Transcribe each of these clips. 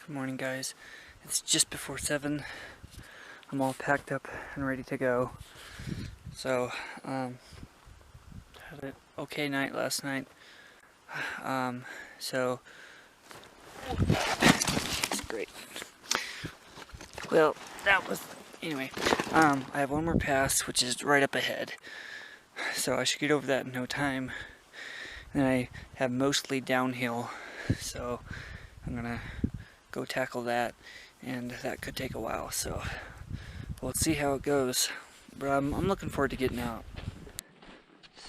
Good morning, guys. It's just before 7. I'm all packed up and ready to go. So, had an okay night last night. So it's great. Well, that was anyway. I have one more pass, which is right up ahead. So I should get over that in no time. And I have mostly downhill, so I'm gonna go tackle that, and that could take a while. So let's see how it goes. But I'm looking forward to getting out.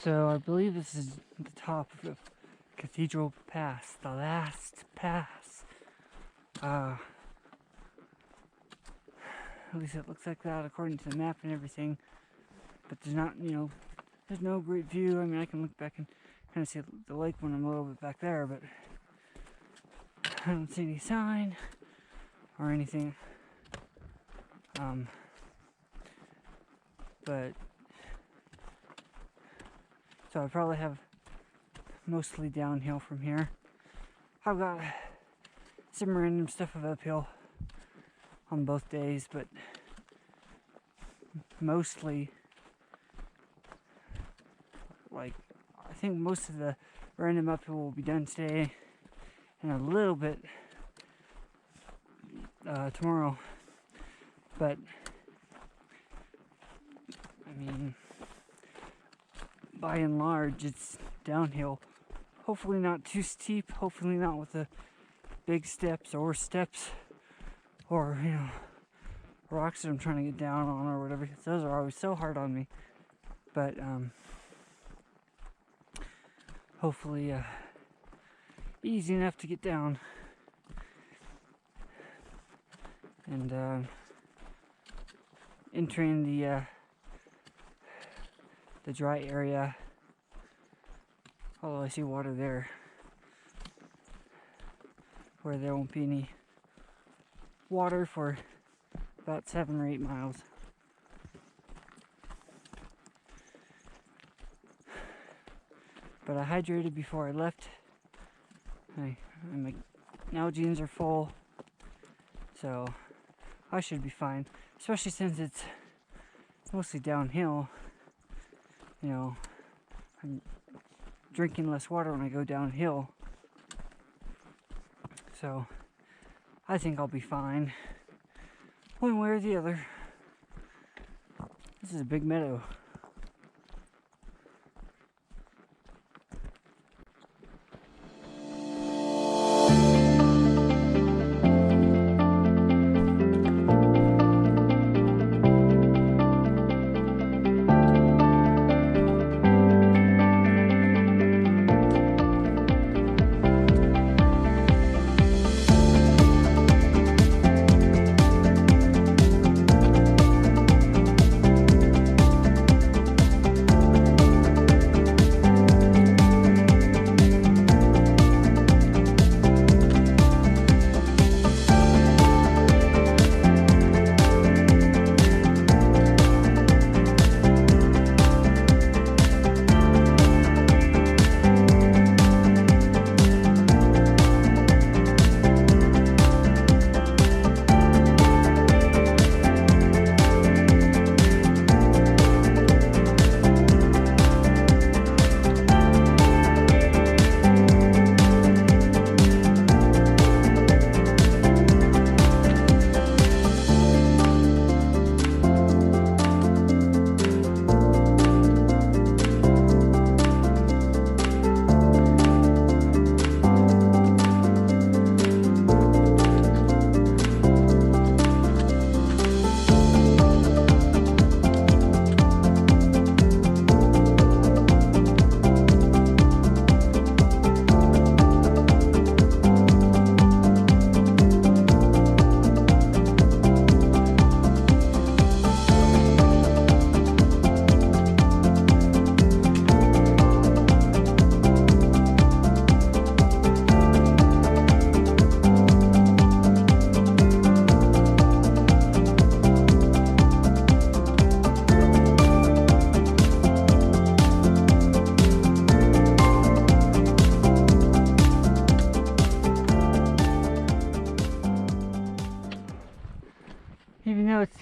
So I believe this is the top of the Cathedral Pass, the last pass. At least it looks like that according to the map and everything. But there's not, there's no great view. I mean, I can look back and kind of see the lake when I'm a little bit back there, but I don't see any sign or anything. But so I probably have mostly downhill from here. I've got some random stuff of uphill on both days, but mostly, like, I think most of the random uphill will be done today and a little bit tomorrow. But I mean, by and large, it's downhill. Hopefully not too steep, hopefully not with the big steps or rocks that I'm trying to get down on or whatever, because those are always so hard on me. But hopefully easy enough to get down. And entering the dry area, although I see water there, where there won't be any water for about 7 or 8 miles. But I hydrated before I left. My Nalgene's are full, so I should be fine, especially since it's mostly downhill. I'm drinking less water when I go downhill, so I think I'll be fine one way or the other. This is a big meadow.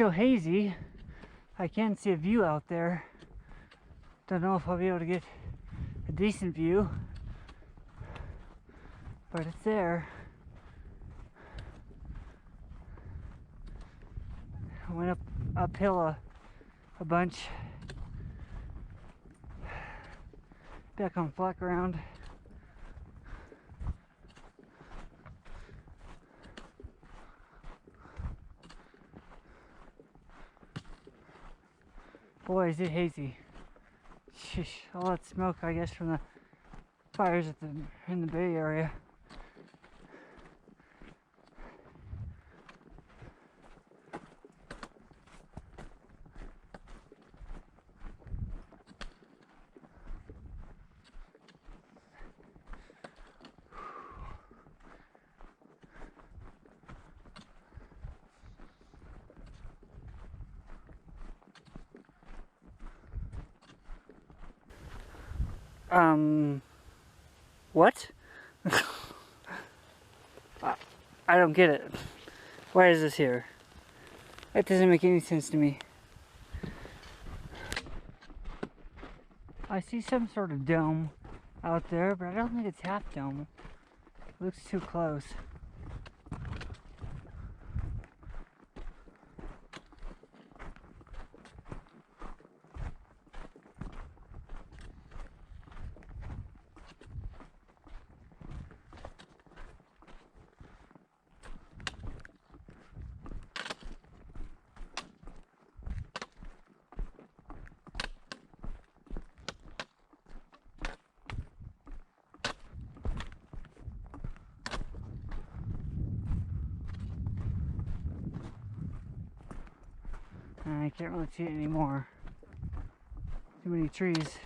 so hazy. I can see a view out there. Don't know if I'll be able to get a decent view, but it's there. I went uphill a bunch, back on flat ground. Boy, is it hazy. Sheesh, all that smoke, I guess, from the fires in the Bay Area. What? I don't get it. Why is this here? That doesn't make any sense to me. I see some sort of dome out there, but I don't think it's half dome. It looks too close. I can't really see it anymore. Too many trees.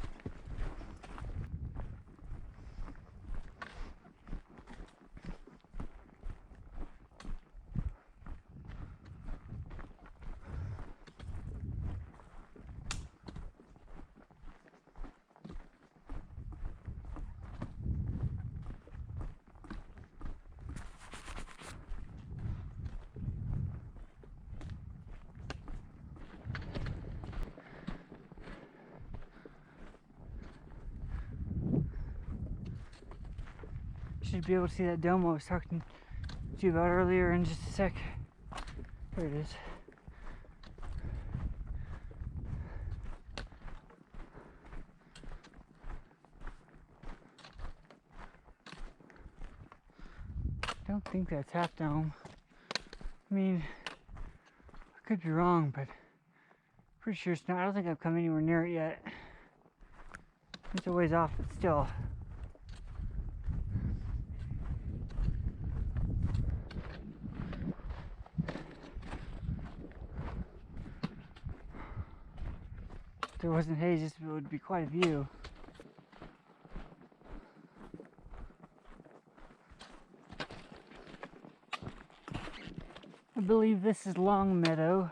Should be able to see that dome I was talking to you about earlier in just a sec. There it is. I don't think that's half dome. I mean, I could be wrong, but pretty sure it's not. I don't think I've come anywhere near it yet. It's a ways off, but still. If there wasn't haze, this would be quite a view. I believe this is Long Meadow.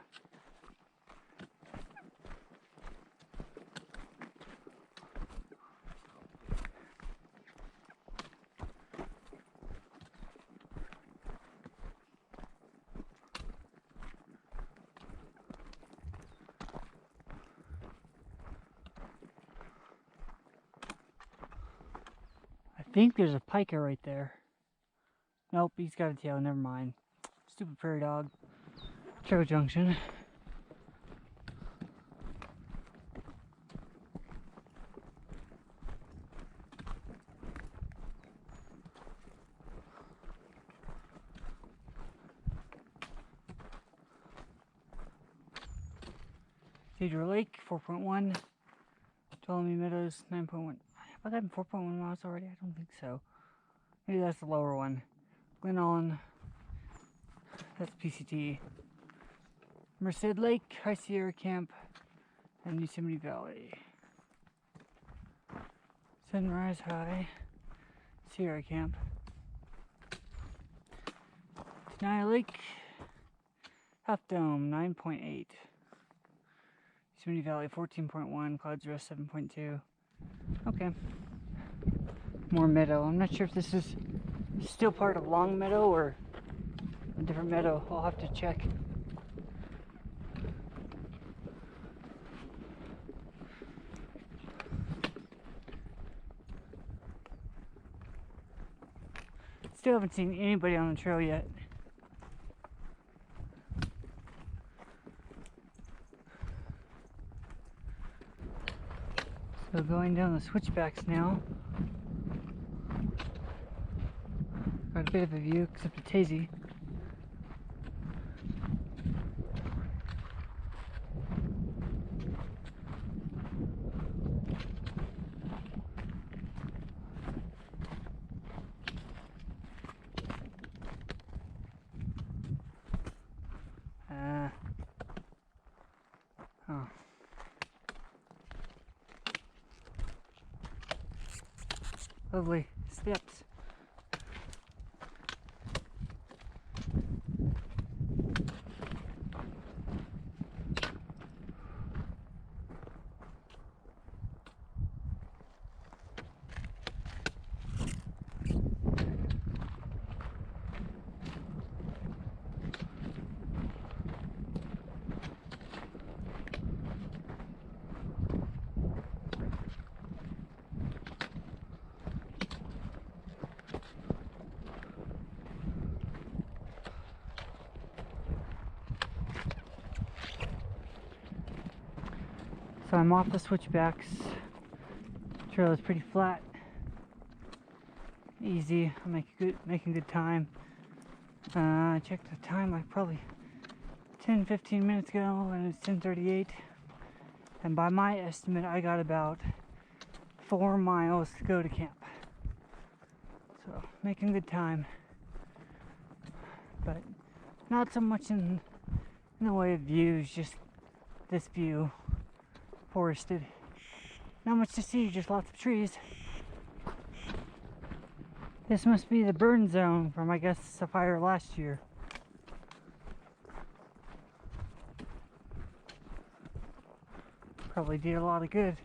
I think there's a piker right there. Nope, he's got a tail, never mind. Stupid prairie dog. Trail junction. Cedar Lake, 4.1. Ptolemy Meadows, 9.1. Have I gotten 4.1 miles already? I don't think so. Maybe that's the lower one. Glen Allen, that's PCT. Merced Lake, High Sierra Camp, and Yosemite Valley. Sunrise High, Sierra Camp. Tenaya Lake, Half Dome, 9.8. Yosemite Valley, 14.1. Clouds Rest, 7.2. Okay. More meadow. I'm not sure if this is still part of Long Meadow or a different meadow. I'll have to check. Still haven't seen anybody on the trail yet. So going down the switchbacks now. Got a bit of a view, except it's hazy. Oh. Lovely steps. So I'm off the switchbacks. Trail is pretty flat, easy. I'm making good time. I checked the time like probably 10-15 minutes ago, and it's 10:38. And by my estimate, I got about 4 miles to go to camp. So making good time, but not so much in the way of views. Just this view. Forested. Not much to see, just lots of trees. This must be the burn zone from, I guess, the fire last year. Probably did a lot of good.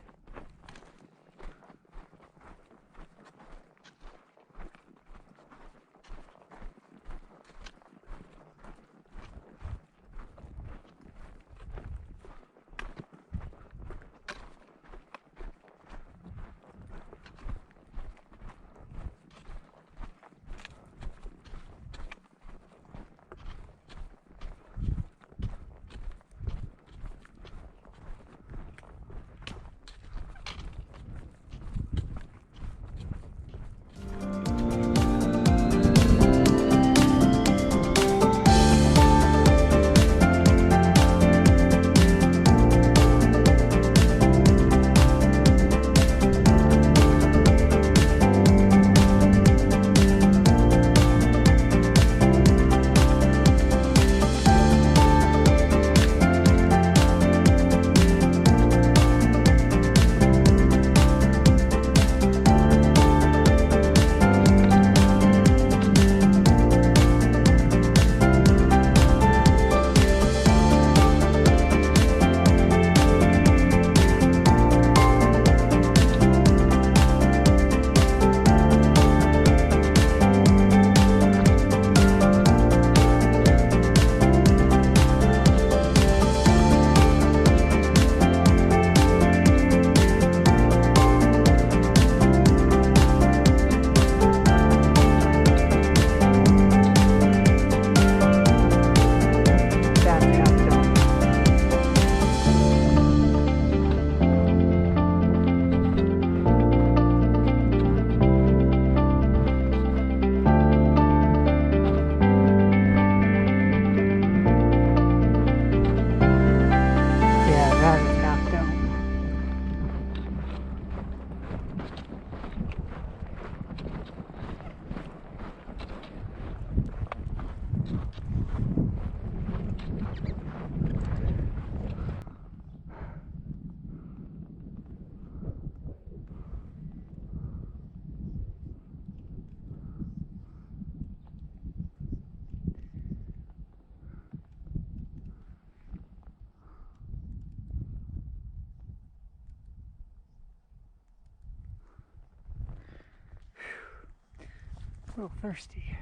A little thirsty.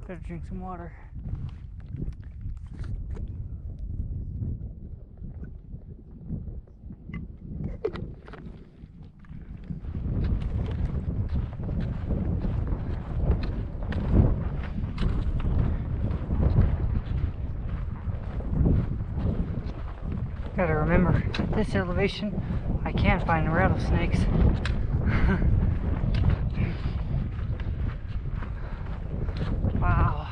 Better drink some water. at this elevation, I can't find rattlesnakes. Wow.